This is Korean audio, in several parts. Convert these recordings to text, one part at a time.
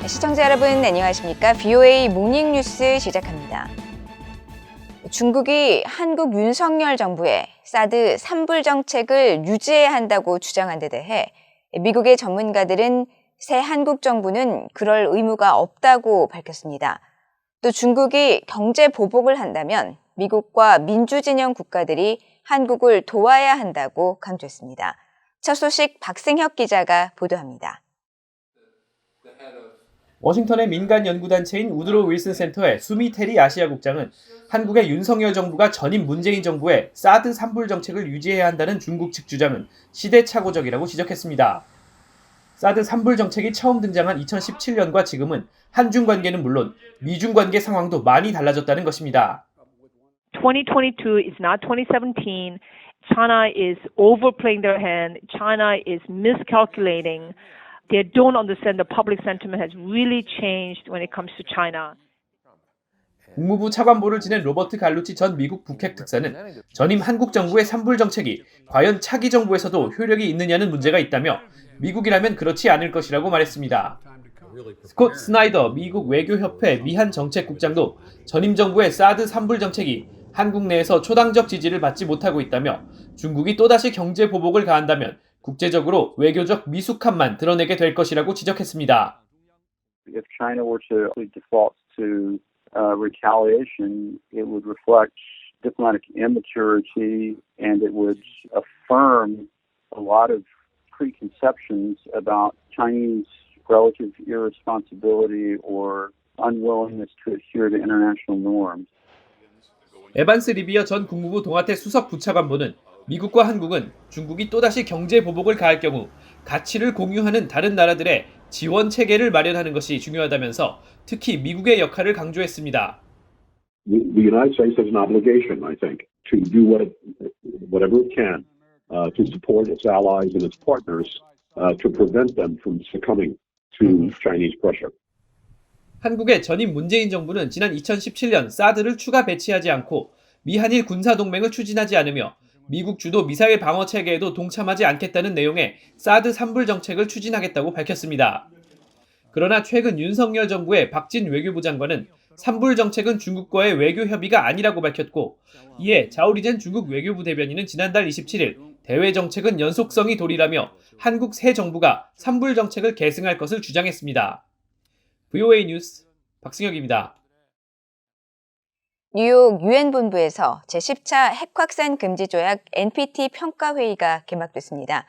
시청자 여러분 안녕하십니까? VOA 모닝 뉴스 시작합니다. 중국이 한국 윤석열 정부의 사드 산불 정책을 유지해야 한다고 주장한 데 대해 미국의 전문가들은 새 한국 정부는 그럴 의무가 없다고 밝혔습니다. 또 중국이 경제 보복을 한다면 미국과 민주진영 국가들이 한국을 도와야 한다고 강조했습니다. 첫 소식 박승혁 기자가 보도합니다. 워싱턴의 민간 연구단체인 우드로 윌슨 센터의 수미 테리 아시아 국장은 한국의 윤석열 정부가 전임 문재인 정부의 사드 산불 정책을 유지해야 한다는 중국 측 주장은 시대착오적이라고 지적했습니다. 사드 산불 정책이 처음 등장한 2017년과 지금은 한중 관계는 물론 미중 관계 상황도 많이 달라졌다는 것입니다. 2022 is not 2017. China is overplaying their hand. China is miscalculating. They don't understand the public sentiment has really changed when it comes to China. 국무부 차관보를 지낸 로버트 갈루치 전 미국 북핵 특사는 전임 한국 정부의 산불 정책이 과연 차기 정부에서도 효력이 있느냐는 문제가 있다며 미국이라면 그렇지 않을 것이라고 말했습니다. 스콧 스나이더 미국 외교협회 미한 정책국장도 전임 정부의 사드 산불 정책이 한국 내에서 초당적 지지를 받지 못하고 있다며 중국이 또다시 경제 보복을 가한다면 국제적으로 외교적 미숙함만 드러내게 될 것이라고 지적했습니다. If China were to default to retaliation, it would reflect diplomatic immaturity and it would affirm a lot of preconceptions about Chinese relative irresponsibility or unwillingness to adhere to international norms. 에반스 리비어 전 국무부 동아태 수석 부차관보는 미국과 한국은 중국이 또다시 경제 보복을 가할 경우 가치를 공유하는 다른 나라들의 지원 체계를 마련하는 것이 중요하다면서 특히 미국의 역할을 강조했습니다. The United States has an obligation, I think, to do whatever it can to support its allies and its partners to prevent them from succumbing to Chinese pressure. 한국의 전임 문재인 정부는 지난 2017년 사드를 추가 배치하지 않고 미한일 군사동맹을 추진하지 않으며 미국 주도 미사일 방어 체계에도 동참하지 않겠다는 내용의 사드 산불 정책을 추진하겠다고 밝혔습니다. 그러나 최근 윤석열 정부의 박진 외교부 장관은 산불 정책은 중국과의 외교 협의가 아니라고 밝혔고 이에 자오리젠 중국 외교부 대변인은 지난달 27일 대외 정책은 연속성이 도리라며 한국 새 정부가 산불 정책을 계승할 것을 주장했습니다. VOA 뉴스 박승혁입니다. 뉴욕 유엔 본부에서 제10차 핵확산 금지 조약 NPT 평가 회의가 개막됐습니다.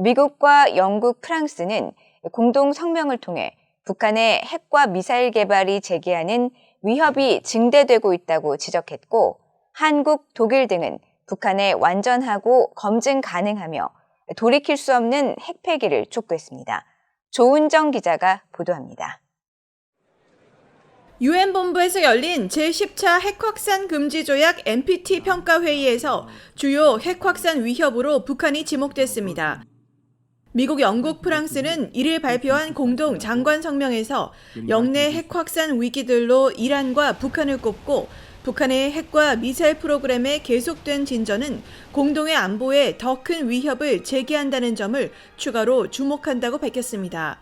미국과 영국, 프랑스는 공동 성명을 통해 북한의 핵과 미사일 개발이 제기하는 위협이 증대되고 있다고 지적했고 한국, 독일 등은 북한에 완전하고 검증 가능하며 돌이킬 수 없는 핵 폐기를 촉구했습니다. 조은정 기자가 보도합니다. 유엔 본부에서 열린 제10차 핵확산 금지 조약 NPT 평가 회의에서 주요 핵확산 위협으로 북한이 지목됐습니다. 미국, 영국, 프랑스는 이를 발표한 공동 장관 성명에서 영내 핵확산 위기들로 이란과 북한을 꼽고 북한의 핵과 미사일 프로그램의 계속된 진전은 공동의 안보에 더 큰 위협을 제기한다는 점을 추가로 주목한다고 밝혔습니다.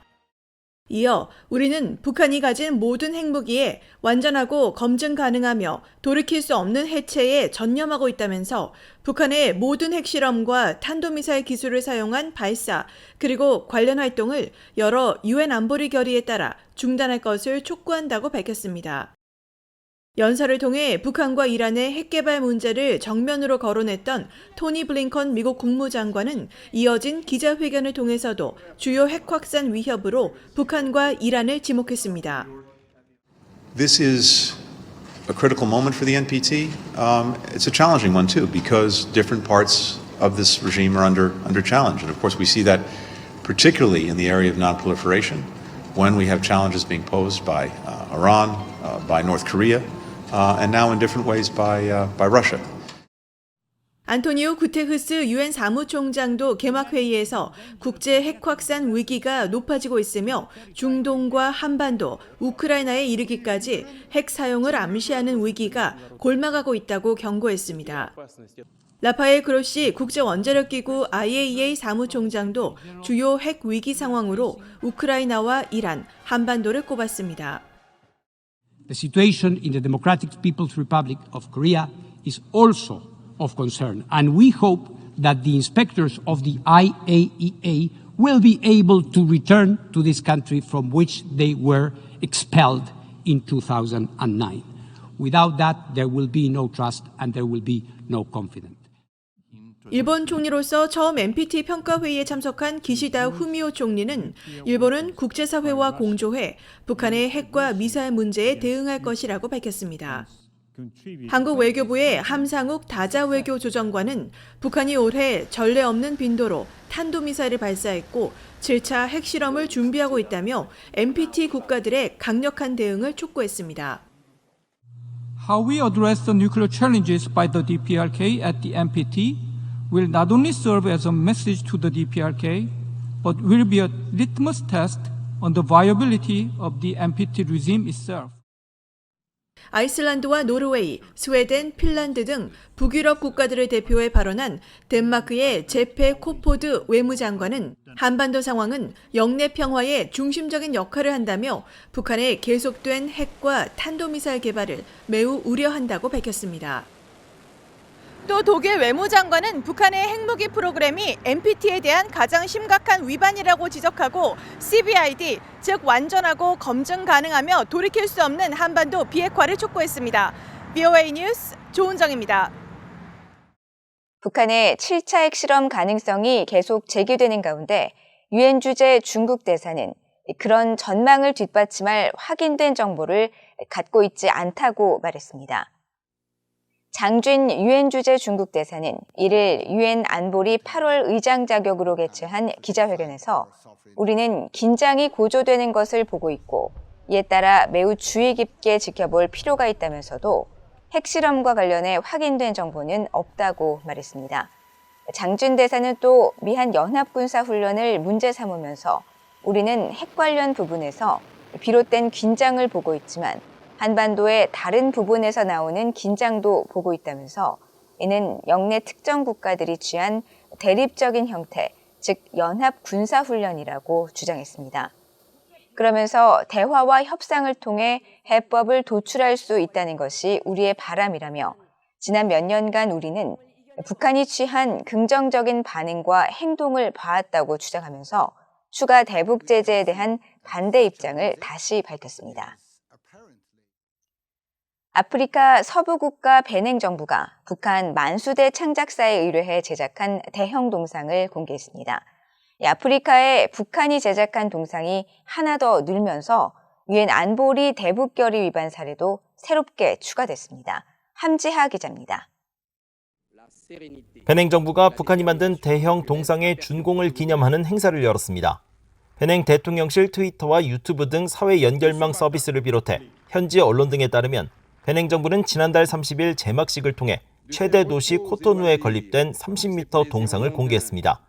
이어 우리는 북한이 가진 모든 핵무기에 완전하고 검증 가능하며 돌이킬 수 없는 해체에 전념하고 있다면서 북한의 모든 핵실험과 탄도미사일 기술을 사용한 발사 그리고 관련 활동을 여러 유엔 안보리 결의에 따라 중단할 것을 촉구한다고 밝혔습니다. 연설을 통해 북한과 이란의 핵개발 문제를 정면으로 거론했던 토니 블링컨 미국 국무장관은 이어진 기자회견을 통해서도 주요 핵확산 위협으로 북한과 이란을 지목했습니다. This is a critical moment for the NPT. It's a challenging one too because different parts of this regime are under challenge. And of course we see that particularly in the area of non-proliferation when we have challenges being posed by Iran, by North Korea. And now in different ways by Russia. 안토니오 구테흐스 유엔 사무총장도 개막 회의에서 국제 핵확산 위기가 높아지고 있으며 중동과 한반도, 우크라이나에 이르기까지 핵 사용을 암시하는 위기가 골마가고 있다고 경고했습니다. 라파엘 그로시 국제원자력기구 IAEA 사무총장도 주요 핵 위기 상황으로 우크라이나와 이란, 한반도를 꼽았습니다. The situation in the Democratic People's Republic of Korea is also of concern, and we hope that the inspectors of the IAEA will be able to return to this country from which they were expelled in 2009. Without that, there will be no trust and there will be no confidence. 일본 총리로서 처음 NPT 평가회의에 참석한 기시다 후미오 총리는 일본은 국제사회와 공조해 북한의 핵과 미사일 문제에 대응할 것이라고 밝혔습니다. 한국 외교부의 함상욱 다자외교조정관은 북한이 올해 전례 없는 빈도로 탄도미사일을 발사했고 7차 핵실험을 준비하고 있다며 NPT 국가들의 강력한 대응을 촉구했습니다. How we address the nuclear challenges by the DPRK at the NPT will not only serve as a message to the DPRK, but will be a litmus test on the viability of the NPT regime itself. 아이슬란드와 노르웨이, 스웨덴, 핀란드 등 북유럽 국가들을 대표해 발언한 덴마크의 제페 코포드 외무장관은 한반도 상황은 영내 평화에 중심적인 역할을 한다며 북한의 계속된 핵과 탄도미사일 개발을 매우 우려한다고 밝혔습니다. 또 독일 외무장관은 북한의 핵무기 프로그램이 NPT에 대한 가장 심각한 위반이라고 지적하고 CBID, 즉 완전하고 검증 가능하며 돌이킬 수 없는 한반도 비핵화를 촉구했습니다. VOA 뉴스 조은정입니다. 북한의 7차 핵실험 가능성이 계속 제기되는 가운데 유엔 주재 중국 대사는 그런 전망을 뒷받침할 확인된 정보를 갖고 있지 않다고 말했습니다. 장준 유엔 주재 중국 대사는 이를 유엔 안보리 8월 의장 자격으로 개최한 기자회견에서 우리는 긴장이 고조되는 것을 보고 있고 이에 따라 매우 주의 깊게 지켜볼 필요가 있다면서도 핵실험과 관련해 확인된 정보는 없다고 말했습니다. 장준 대사는 또 미한 연합군사훈련을 문제 삼으면서 우리는 핵 관련 부분에서 비롯된 긴장을 보고 있지만 한반도의 다른 부분에서 나오는 긴장도 보고 있다면서 이는 영내 특정 국가들이 취한 대립적인 형태, 즉 연합 군사훈련이라고 주장했습니다. 그러면서 대화와 협상을 통해 해법을 도출할 수 있다는 것이 우리의 바람이라며 지난 몇 년간 우리는 북한이 취한 긍정적인 반응과 행동을 봐왔다고 주장하면서 추가 대북 제재에 대한 반대 입장을 다시 밝혔습니다. 아프리카 서부 국가 베냉 정부가 북한 만수대 창작사에 의뢰해 제작한 대형 동상을 공개했습니다. 아프리카에 북한이 제작한 동상이 하나 더 늘면서 유엔 안보리 대북 결의 위반 사례도 새롭게 추가됐습니다. 함지하 기자입니다. 베냉 정부가 북한이 만든 대형 동상의 준공을 기념하는 행사를 열었습니다. 베냉 대통령실 트위터와 유튜브 등 사회 연결망 서비스를 비롯해 현지 언론 등에 따르면 베냉 정부는 지난달 30일 제막식을 통해 최대 도시 코토누에 건립된 30m 동상을 공개했습니다.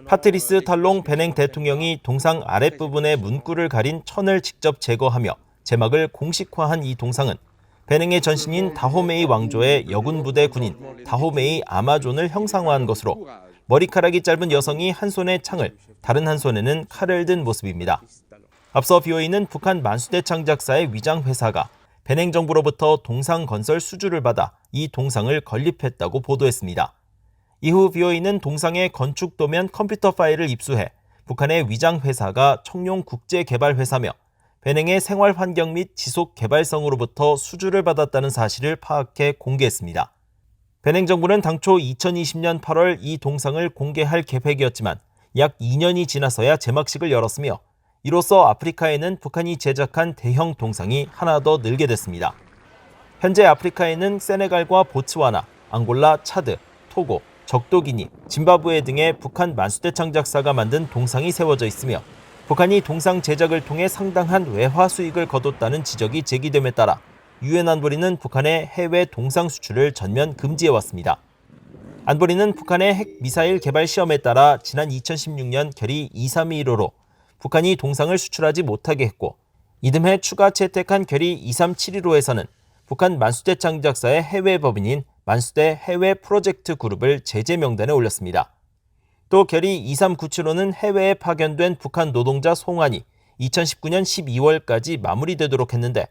파트리스 탈롱 베냉 대통령이 동상 아랫부분의 문구를 가린 천을 직접 제거하며 제막을 공식화한 이 동상은 베냉의 전신인 다호메이 왕조의 여군부대 군인 다호메이 아마존을 형상화한 것으로 머리카락이 짧은 여성이 한 손에 창을, 다른 한 손에는 칼을 든 모습입니다. 앞서 BOA는 북한 만수대 창작사의 위장 회사가 베냉 정부로부터 동상 건설 수주를 받아 이 동상을 건립했다고 보도했습니다. 이후 BOA는 동상의 건축 도면 컴퓨터 파일을 입수해 북한의 위장 회사가 청룡 국제개발회사며 베냉의 생활환경 및 지속개발성으로부터 수주를 받았다는 사실을 파악해 공개했습니다. 베냉 정부는 당초 2020년 8월 이 동상을 공개할 계획이었지만 약 2년이 지나서야 제막식을 열었으며 이로써 아프리카에는 북한이 제작한 대형 동상이 하나 더 늘게 됐습니다. 현재 아프리카에는 세네갈과 보츠와나, 앙골라, 차드, 토고, 적도기니, 짐바브웨 등의 북한 만수대 창작사가 만든 동상이 세워져 있으며 북한이 동상 제작을 통해 상당한 외화 수익을 거뒀다는 지적이 제기됨에 따라 유엔 안보리는 북한의 해외 동상 수출을 전면 금지해왔습니다. 안보리는 북한의 핵 미사일 개발 시험에 따라 지난 2016년 결의 2315로 북한이 동상을 수출하지 못하게 했고 이듬해 추가 채택한 결의 2371호에서는 북한 만수대 창작사의 해외 법인인 만수대 해외 프로젝트 그룹을 제재 명단에 올렸습니다. 또 결의 2397호는 해외에 파견된 북한 노동자 송환이 2019년 12월까지 마무리되도록 했는데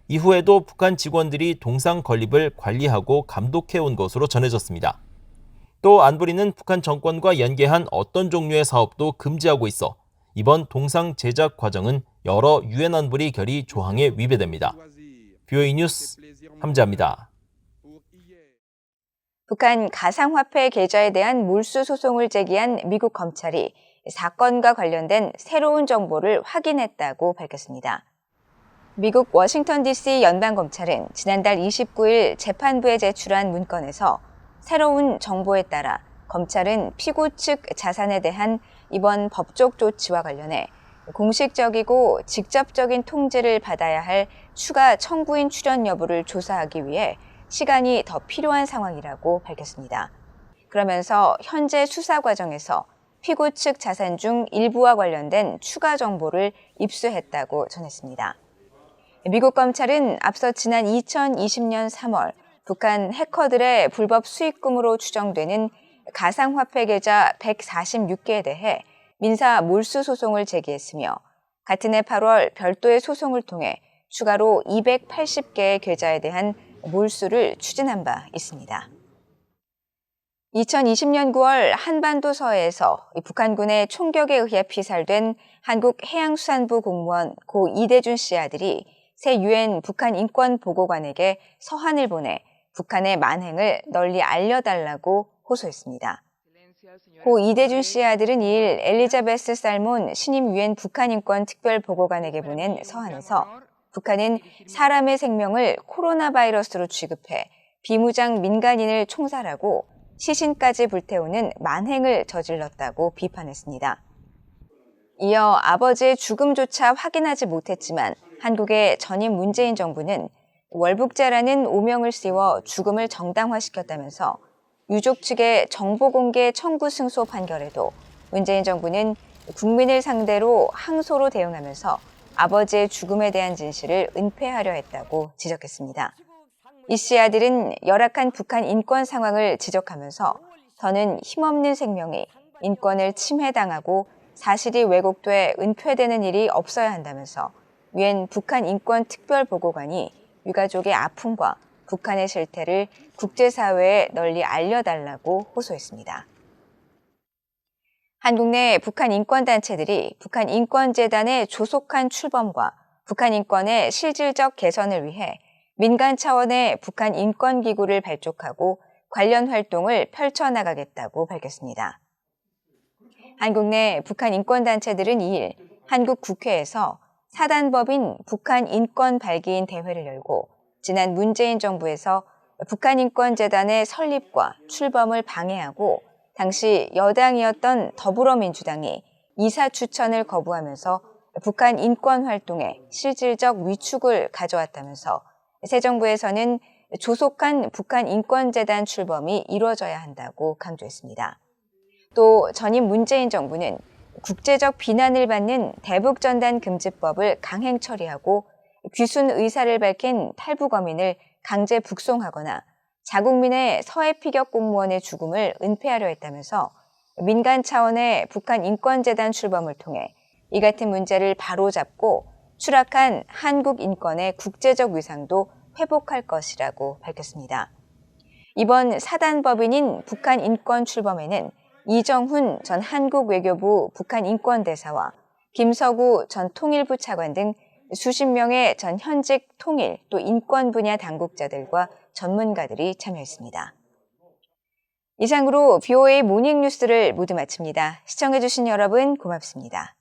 이후에도 북한 직원들이 동상 건립을 관리하고 감독해온 것으로 전해졌습니다. 또 안보리는 북한 정권과 연계한 어떤 종류의 사업도 금지하고 있어 이번 동상 제작 과정은 여러 유엔 안보리 결의 조항에 위배됩니다. BOE 뉴스 함재합니다. 북한 가상화폐 계좌에 대한 몰수 소송을 제기한 미국 검찰이 사건과 관련된 새로운 정보를 확인했다고 밝혔습니다. 미국 워싱턴 DC 연방검찰은 지난달 29일 재판부에 제출한 문건에서 새로운 정보에 따라 검찰은 피고 측 자산에 대한 이번 법적 조치와 관련해 공식적이고 직접적인 통지를 받아야 할 추가 청구인 출연 여부를 조사하기 위해 시간이 더 필요한 상황이라고 밝혔습니다. 그러면서 현재 수사 과정에서 피고 측 자산 중 일부와 관련된 추가 정보를 입수했다고 전했습니다. 미국 검찰은 앞서 지난 2020년 3월 북한 해커들의 불법 수익금으로 추정되는 가상화폐 계좌 146개에 대해 민사 몰수 소송을 제기했으며 같은 해 8월 별도의 소송을 통해 추가로 280개의 계좌에 대한 몰수를 추진한 바 있습니다. 2020년 9월 한반도 서해에서 북한군의 총격에 의해 피살된 한국해양수산부 공무원 고 이대준 씨 아들이 새 유엔 북한 인권보고관에게 서한을 보내 북한의 만행을 널리 알려달라고 호소했습니다. 고 이대준 씨의 아들은 2일 엘리자베스 살몬 신임 유엔 북한 인권 특별보고관에게 보낸 서한에서 북한은 사람의 생명을 코로나 바이러스로 취급해 비무장 민간인을 총살하고 시신까지 불태우는 만행을 저질렀다고 비판했습니다. 이어 아버지의 죽음조차 확인하지 못했지만 한국의 전임 문재인 정부는 월북자라는 오명을 씌워 죽음을 정당화시켰다면서 유족 측의 정보 공개 청구 승소 판결에도 문재인 정부는 국민을 상대로 항소로 대응하면서 아버지의 죽음에 대한 진실을 은폐하려 했다고 지적했습니다. 이 씨의 아들은 열악한 북한 인권 상황을 지적하면서 더는 힘없는 생명이 인권을 침해당하고 사실이 왜곡돼 은폐되는 일이 없어야 한다면서 유엔 북한 인권 특별보고관이 유가족의 아픔과 북한의 실태를 국제사회에 널리 알려달라고 호소했습니다. 한국 내 북한 인권단체들이 북한 인권재단의 조속한 출범과 북한 인권의 실질적 개선을 위해 민간 차원의 북한 인권기구를 발족하고 관련 활동을 펼쳐나가겠다고 밝혔습니다. 한국 내 북한 인권단체들은 2일 한국 국회에서 사단법인 북한 인권 발기인 대회를 열고 지난 문재인 정부에서 북한 인권재단의 설립과 출범을 방해하고 당시 여당이었던 더불어민주당이 이사 추천을 거부하면서 북한 인권 활동에 실질적 위축을 가져왔다면서 새 정부에서는 조속한 북한 인권재단 출범이 이루어져야 한다고 강조했습니다. 또 전임 문재인 정부는 국제적 비난을 받는 대북전단 금지법을 강행 처리하고 귀순 의사를 밝힌 탈북어민을 강제 북송하거나 자국민의 서해 피격 공무원의 죽음을 은폐하려 했다면서 민간 차원의 북한 인권재단 출범을 통해 이 같은 문제를 바로잡고 추락한 한국 인권의 국제적 위상도 회복할 것이라고 밝혔습니다. 이번 사단법인인 북한 인권 출범에는 이정훈 전 한국 외교부 북한 인권대사와 김서구 전 통일부 차관 등 수십 명의 전 현직 통일 또 인권 분야 당국자들과 전문가들이 참여했습니다. 이상으로 BOA 모닝뉴스를 모두 마칩니다. 시청해주신 여러분 고맙습니다.